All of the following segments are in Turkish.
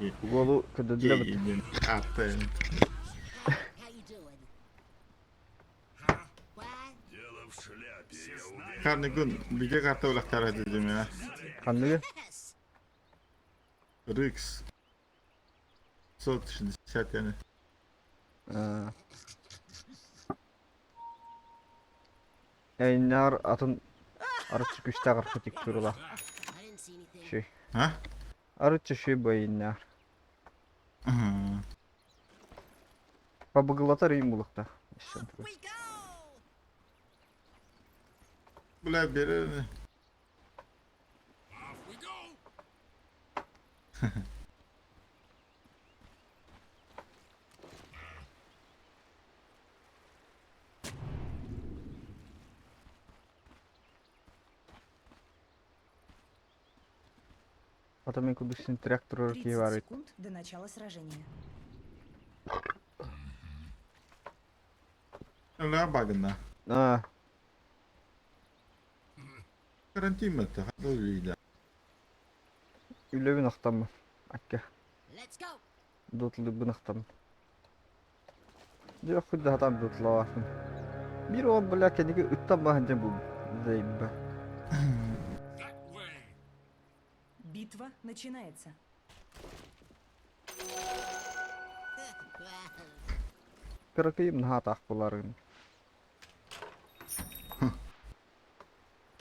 Bu golü kötüdüle bit. Attı. Karnı gün bir karta ulaklar edeceğim ya. Kandıgı? Rix. Sol dışında şart yani. Eynar atın arı çıkışta karkıtık turula. Şey. Ha? Arı çıkışı bu eynar. Hı. Babıgılatar iyiyim bulukta. Bula biri. Потом я кудысın трактор 30 var. секунд до начала сражения. Öyle bakın Ha, Karantin mi etti? Hadi öyle. üle bir noktam mı? Akka. Let's go. Dutlu bir noktam. Yok kudda hatam dutlu varsın. Bir o böyle kendini üttan bahınca bu. Zeybe. Битва начинается. Kırıkayım naha takbuların.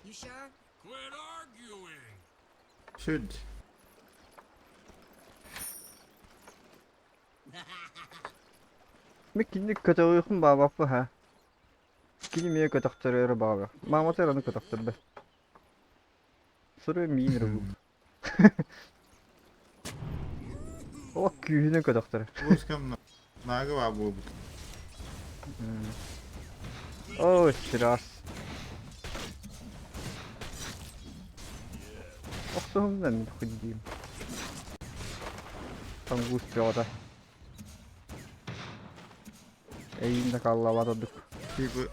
You sure? Quit arguing! Should. Mi kinni kötü uykum babak bu ha. Kinni miye kötü aktarıyor babak. Mahmut eranı kötü aktardı. Soruyor miyinir bu? O kühüne kötü aktarıyor. Bu iskam naga var bu. O şiras. Oksuhum ben kudiyim. Tam gusti o da. Eğinde kallavadık. People.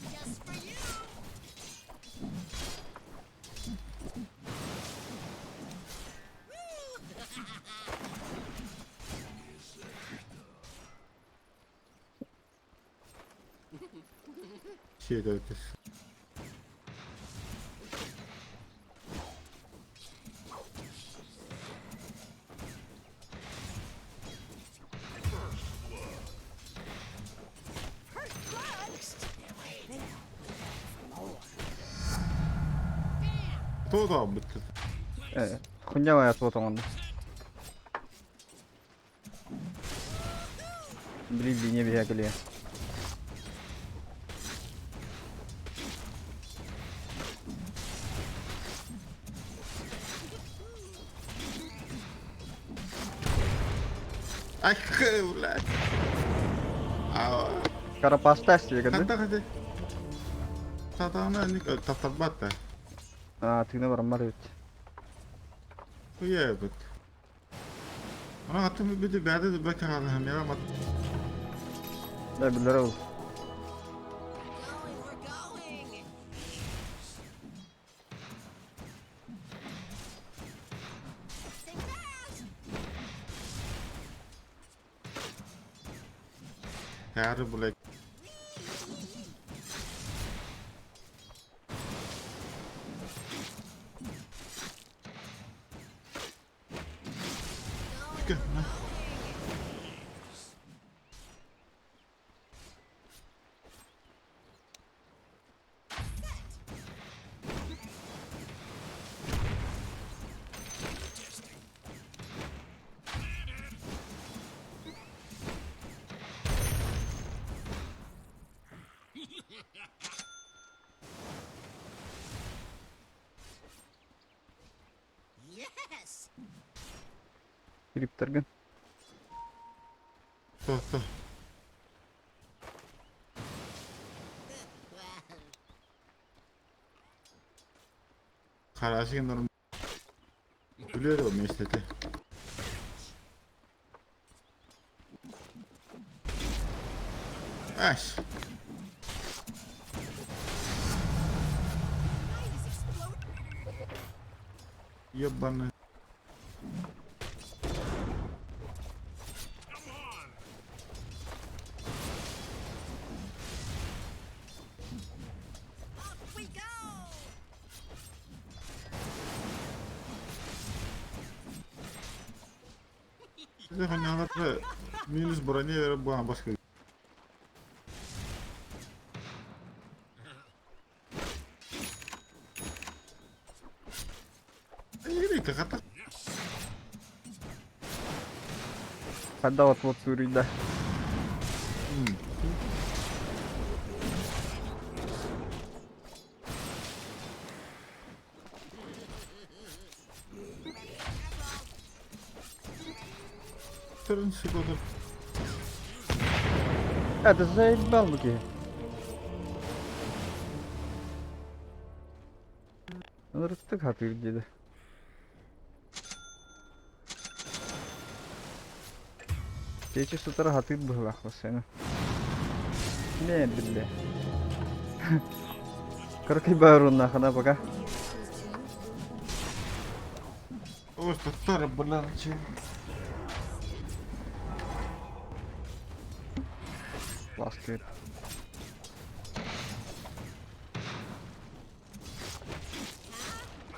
Just for you. Şey de ötesi. Todo abi bitti. Kunya hayatı o zaman da. Bir linye bir yakılıyor. Ay ulan. Aa, Kara pasta istiyor kadın. hadi. Tatağına önlük tatarbat da. Aa tüyüne varan var evet. Bu ye bit. Ona atım bir de bade de bakar hem ya ama Ne bilir ol. We're going. Stay fast. her bulak. Kiriptirgin. To'xta. Qarashiga nur. Biladi o meştete. Ash. Ебаный. Off we go! Ханяларды минус броне беріп бұған басқа. Ерейті қатақ. Хадда вот сурийда. Түрін секунду. Это заебал буги. Рыттык хатыр деді. Keçi sütara hatır bıhlaklı seni. Ne bille. Kırkı bağırın nakına baka. Ось татары, блин, че? Ласкает.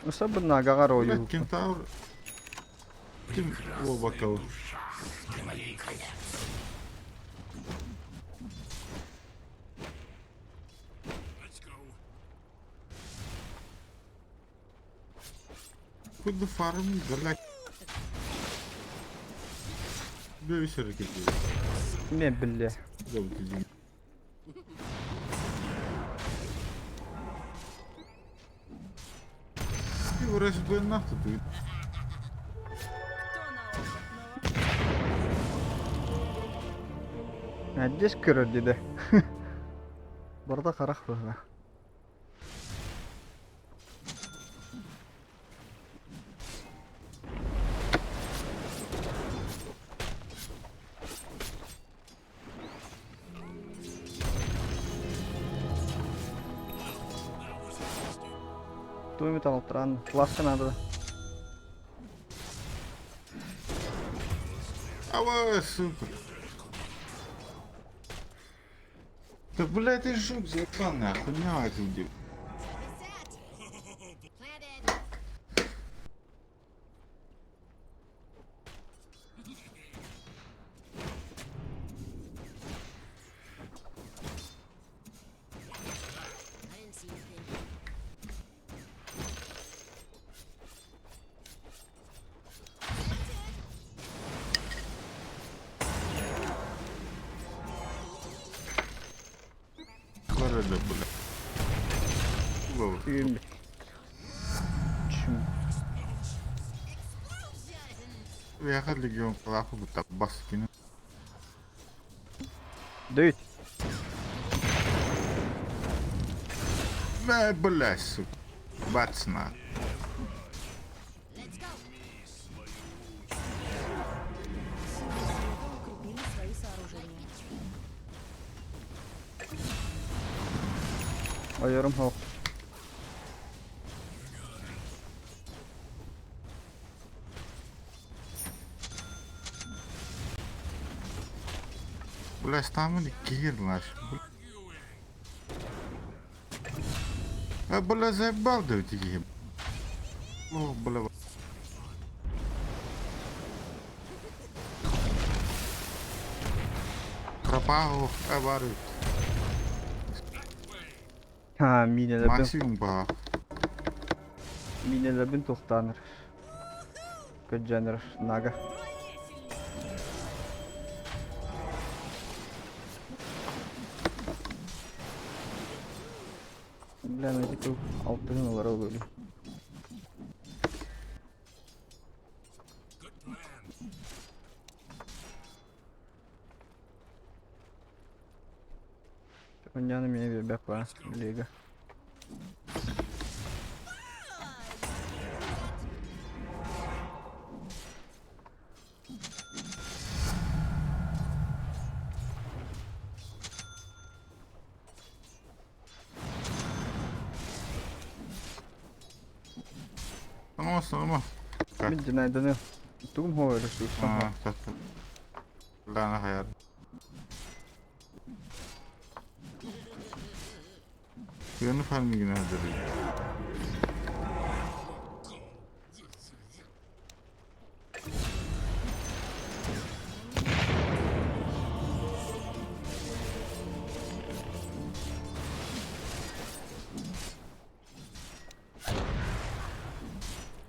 Особенно агагар ою. Блядь, кентавр. Кем оба кого? Let's go. Куда фарм, блядь. Böyle hareket ediyor. Ne bille. Güzel bir düzgün. Bir uğraşıp böyle ne yaptı? Надеюсь, көрөр деді. Burada қарақ быхла. Туймет алып тұран. Класска надо. Ава, супер. Да, блядь, ты жук заебанный, охуенный ты где? Set. Planted. I didn't see anything. Var öyle böyle. Ulan, Tüyüm. Çüm. я хотел легион плаху, вот так бас кинуть. Дөйт. Да, блядь, сука. Бацна. Let's go. Укрепили свои сооружения. Ayarım halk. Блядь, там они кир наш. А, блядь, заебал, да, эти. О, блядь. Пропал, аварию. Ha, minelebin. Максимум ба. Minelebin toxtanır. Köcanır. Naga. Bilemedik o altın olarak oluyor. Oynayalım ya bir bak var. Liga. Tamam. Min jinay dönüyor. Tugum hover su. Ha, tatlı. Lana hayal. Yanı farmı yine hazırlayayım.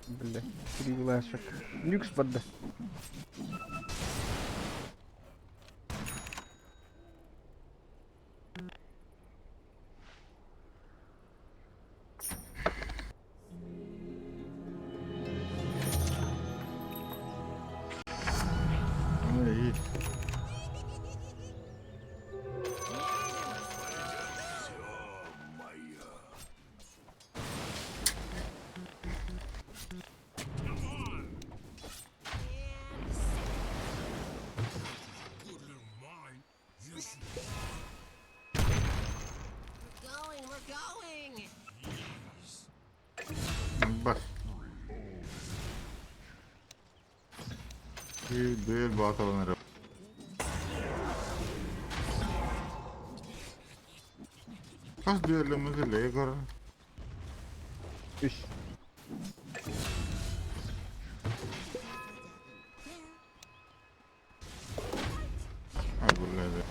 Bile. Free ulaşacak. Lüks badda. Ama iyi. Good little mine. Yes, We're going. Bak. Bir düel bakalım herhalde. Kaç düellimizi Legor? 3. Ha bu Lege.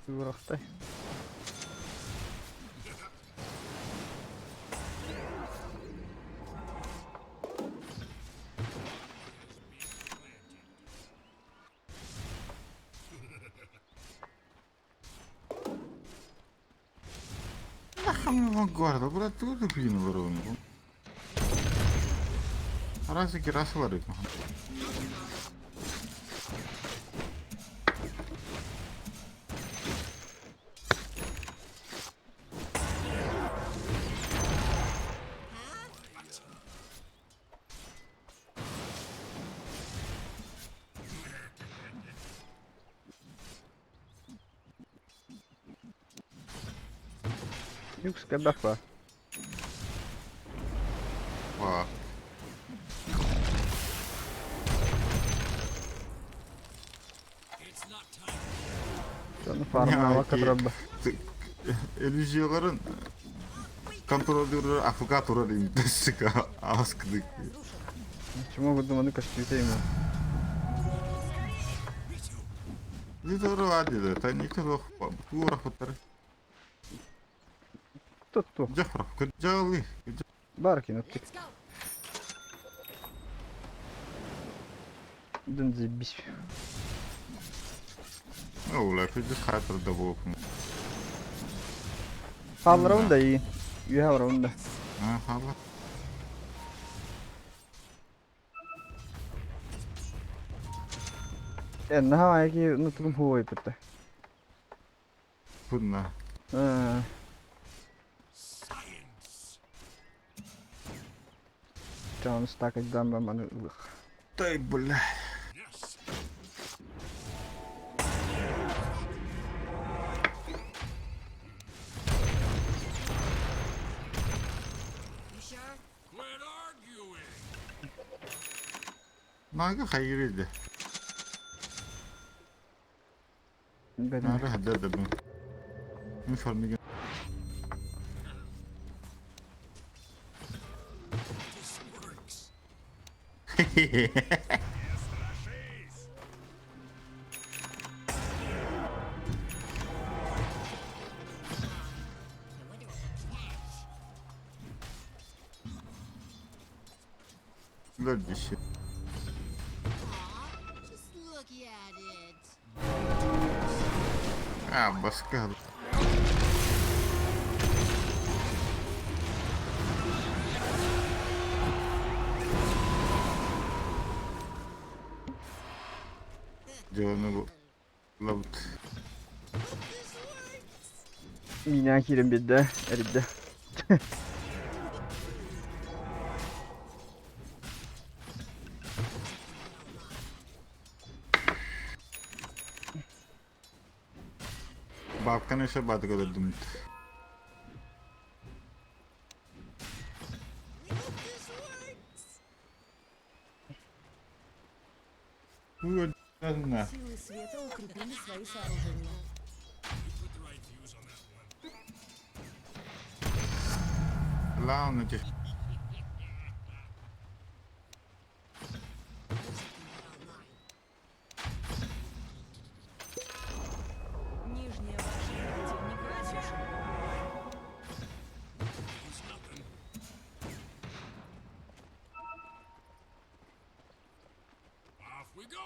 Bıraktı. Guarda, tudo fino Verone. Rasa que rasa var yok. Lüks kebap var. Bak. it's not time. Canı farmına vakit rabba. Elysioların kontrolörü afukatora diyeyim. Sıka askıdık. Чему выдуманы костюмы ему? Лидеру адида, та никто тура футер. Кто? Джафра, куджали. Баркин, оттик. Let's go. Дын заебись. Оула, куджи хатыр да бокун. Fal raunda iyi. You have raunda. Ha, hala. En ha ki nutum huoy putte. Bunna. Science. Can stakacağım ben bana. Taybulla. Yes. You sure? Quit arguing. Naga hayırıydı. Benim. Naga haddada ben. Min farmı This works. I wonder what the catch. Lol dişi. Aw, just look at it. Ha, başka. Jono loved. Mina kirim bir de eride. Babkan ise batık öldüm. Bu ne? Силы света укрепили свои сооружения. Put the right views on that one. Lanet. Нижняя башня противника разрушена. It's nothing. Off we go.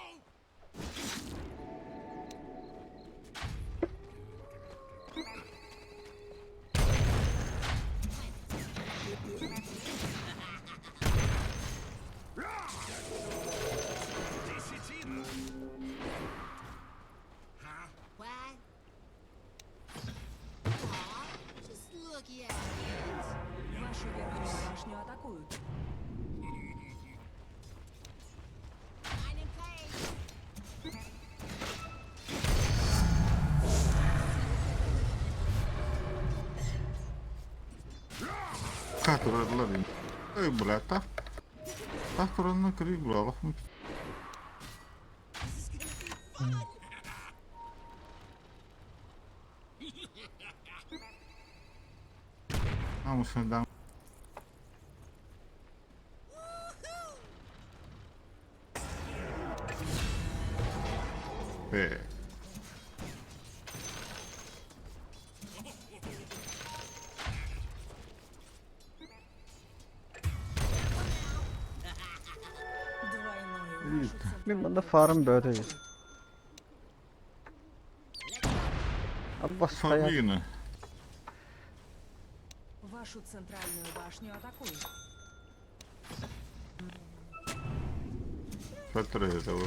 Huh? What? Aw, just look at it. Вашу верхнюю башню атакуют. Mine in place. Katuradılar yine. Ey bula ta. Katuranına kırıyı bulalım. Namusundan. Be. Двойную. Вашу Ben центральную bunda farm böyle değil. Abbas Sonra kaya. yine. Вашу центральную башню атакуют. Faturaya da bu.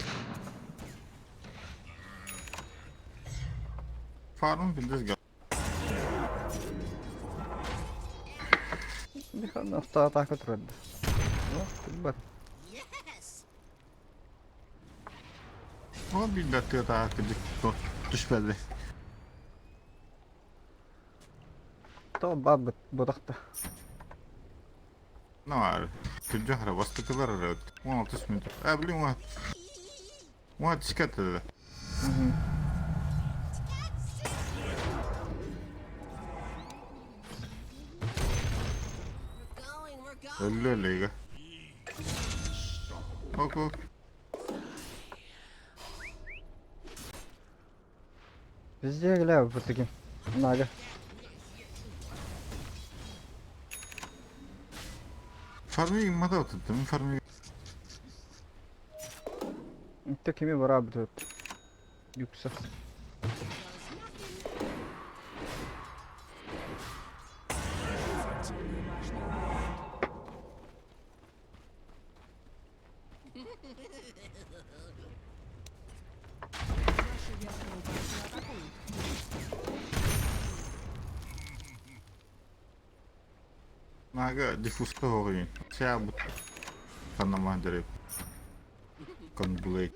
Farm gündüz gel. Bir kan hafta atak oturdu. Bak. Yes. O bir de daha gıcık düşmedi. Tamam bab budakta. Ne var? Tüccar bastı kadar arıyordu. 16 minut. Bileyim o. O çıkarttı dedi. We're going. Öyle öyle ya. Ok ok. Bizde gel bu tekin. Naga. Farmı imada oturdum. Farmı Inte kimi beraber tut. Yüksek. Центральную башню атакуют. Вашу верхнюю башню атакуют. naga difusta hoğayın. Şey bu. Kanama direkt. Kan bulay.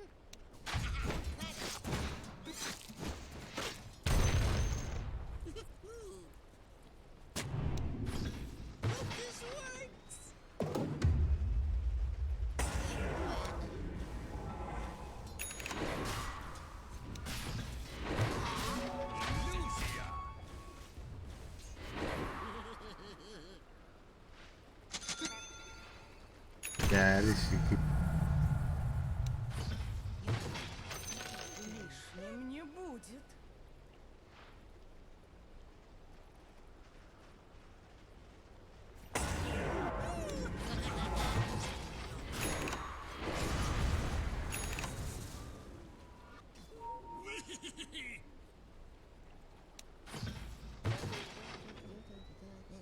Geldi şıkı. Лишним не будет.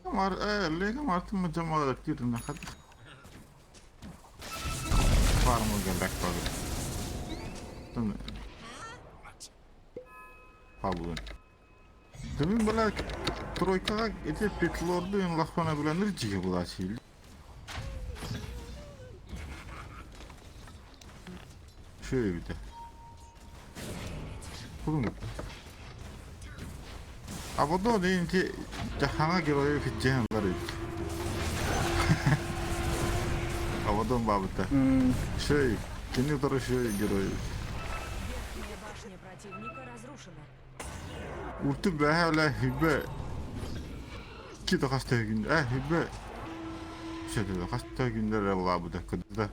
Var lega martım mı cama da tirna hadi. Var mı geldik bakalım. Tamam. Kabulun. Demin böyle Troykaga ete petlordu en lakfana bilenir cigi bula şeyli. Şöyle bir de. Kulun. Abodo deyince cahana giroyu fitcehan var öyle. Abodon babıta. Şey, kendi doğru şey giroyu. Верхняя башня противника разрушена. Urtu böyle hübbe. Ki de hasta gün. Hübbe. Şey de hasta günler Allah bu da kıdı.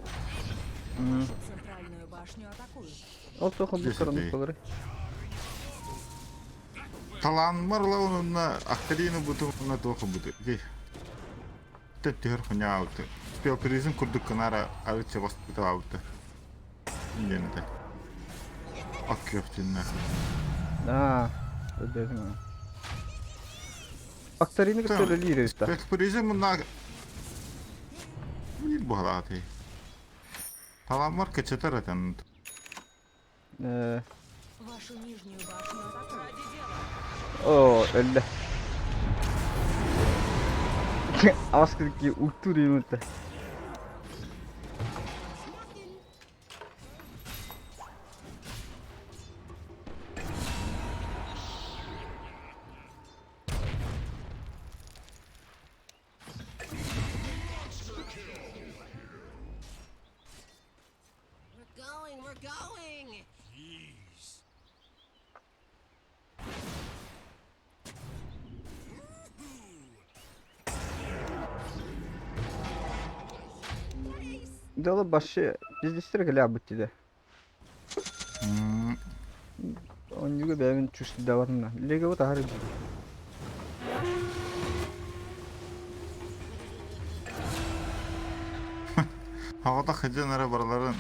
Центральную башню атакуют. Ол тоқы бұл Десет қырымыз ей. болары. Talan var la onunla aktarını butonuna toku budu. Ki. Tettir hunya auto. Spel prizin kurduk kanara arıça bastı auto. Yine de. Akköftünler. Ödedim ha. Aktarini Tamam. götürü lirə üstə. Spel prizin bunlar. Bir bu halatı. Talan var kaçatar atan. Вашу нижнюю башню атакуют. Oo, öldü. Askıdaki ultur yumurta. We're going! Jeez. Dolu başı biz istere gel bitti de. On juga benim çüştü de varına. Lega o da harbi. Havada hıcan arabaların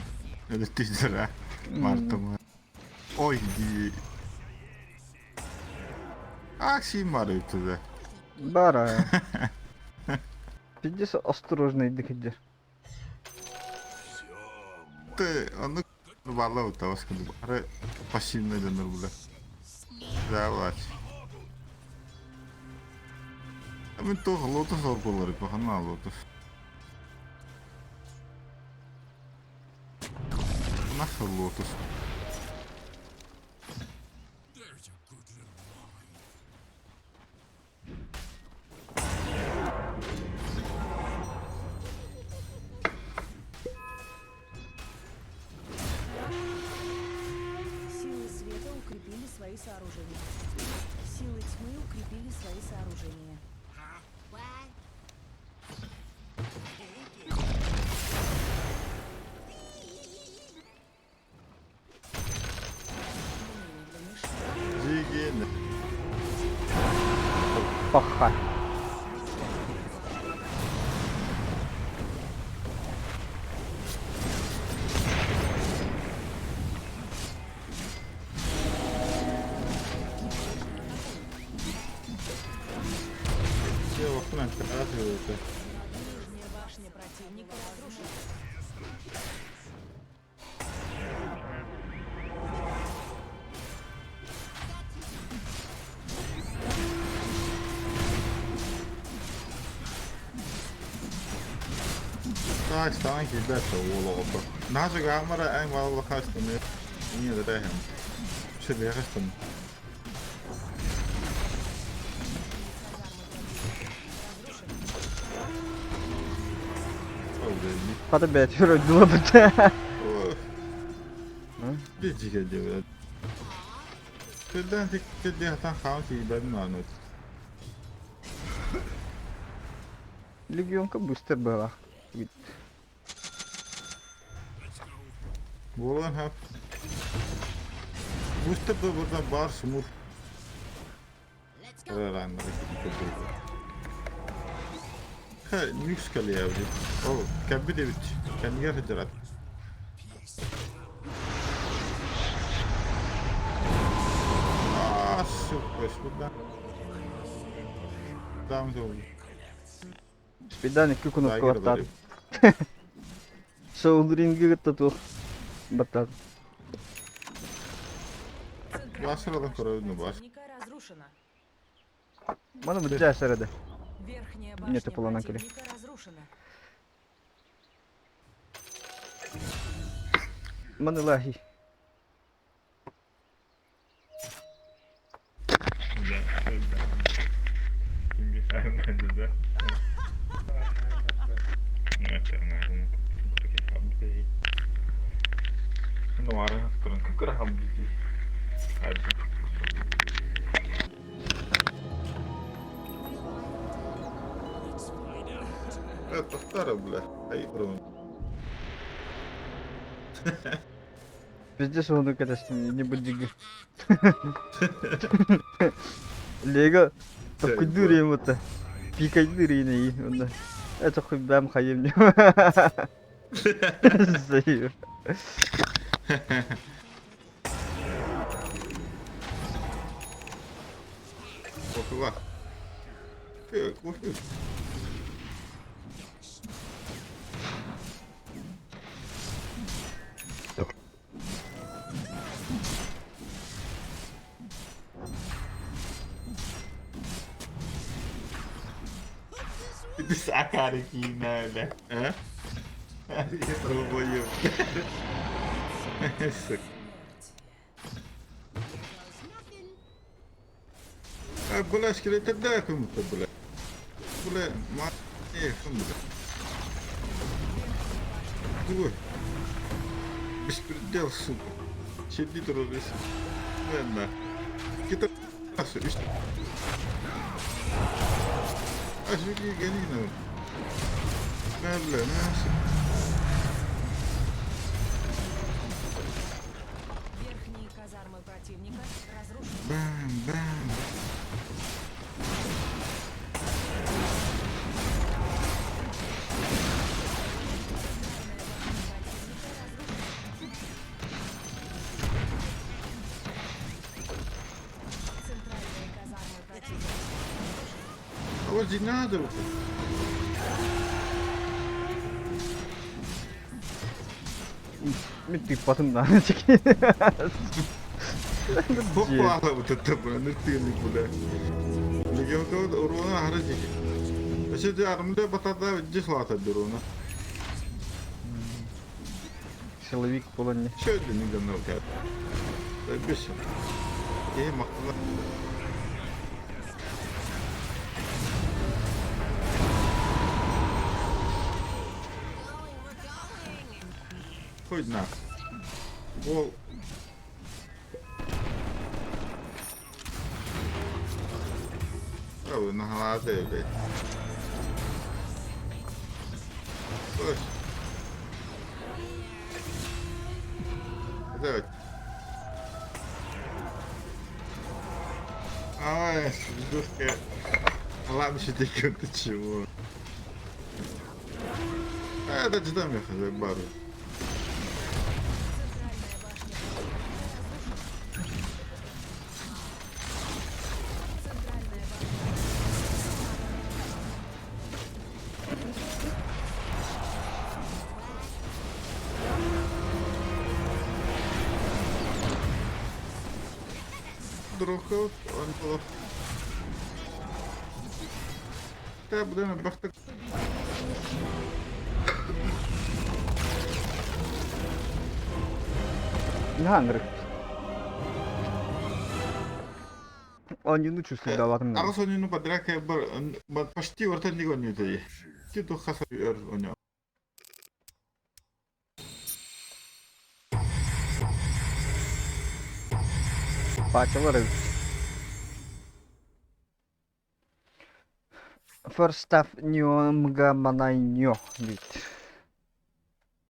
ödettiğidir ha. Martımı. Oy diye. Akşim var ötede. Бара. Пиздец осторожно иди ходишь. Ты, onu bağla uta başka bir ara paşinle dönür bula. Zavlaç. Ama to lotus orkoları pahanna lotus. Nasıl lotus? There's a good little line. Силы света укрепили свои сооружения. Силы тьмы укрепили свои сооружения. What? Немедленный шаг. Zigin. Paha. Şey vaktin antrenör ötede. Нижняя башня противника разрушена. Tak, staan ki best wel op. Na zo gaan maar en wel gasten meer. Niet de regen. Zit weer gasten. Oh, dit niet. Hadi be tür öldü la burada. Oh. Dit zie je dit. Kırdan tek de hatan kan ki ben anlat. Legionka booster bala. Bolan hap. Booster da burada bar smur. Let's go! Öğrendim. Ha, nüks kalıyor abi. Oh, kabbi de bit. Kendi yer hıcarat. Ah, süper. Buradan. Devam oldu. Спидан iki kunu Daha kıvatlar. geri Soğulur ingi gıtta tuh. Batal. Басырадан көрөйүнү бас. Противника разрушена. Mana bu cəsərədə. Верхняя Нет, башня плана кире. противника разрушена. Mana ilahi. Тахтара, бля. Ай, брон. Bizde sonuna kadar şimdi ne bu digi. Lego. Takı durayım hatta. Pikay durayım iyi onda. Çok ben kayım diyor. Sayıyor. Kofi var. Kofi. Itu sakar Kina dah. Hah? Itu boyong. Бля, скелет дай кому-то, бля. Бля, мать, бля. Ой. Беспредел, сука. Сидит родись. Ладно. Kita masuk. Asli gini no. Bla, masuk. Верхние казармы противника разрушены. Bam, bam. Центральные казармы противника. А вот здесь надо вот. Bitti batımdan çekeyim. Попало вот это, бля, ныртыльник, бля. Легион кого-то урона хараджики. Если ты армда батата, здесь лата дурона. Силовик falan ne? Şöyle ne kadar ne kadar. Bir şey. İyi makbul. Koy na. O. Oh, na halada öyle. Koş. Evet. Ай, дурка. Ладно, еще ты чего? А, это же там я хожу, бару. Друг, он был. Да, блин, бахта. Ne hangi? Он не лучше всегда ватым. Ага, сони ну подрака бар почти вартан не гонит ей. Ты то хаса у него. Parçaları. First staff nyo mga manay nyo. Dit.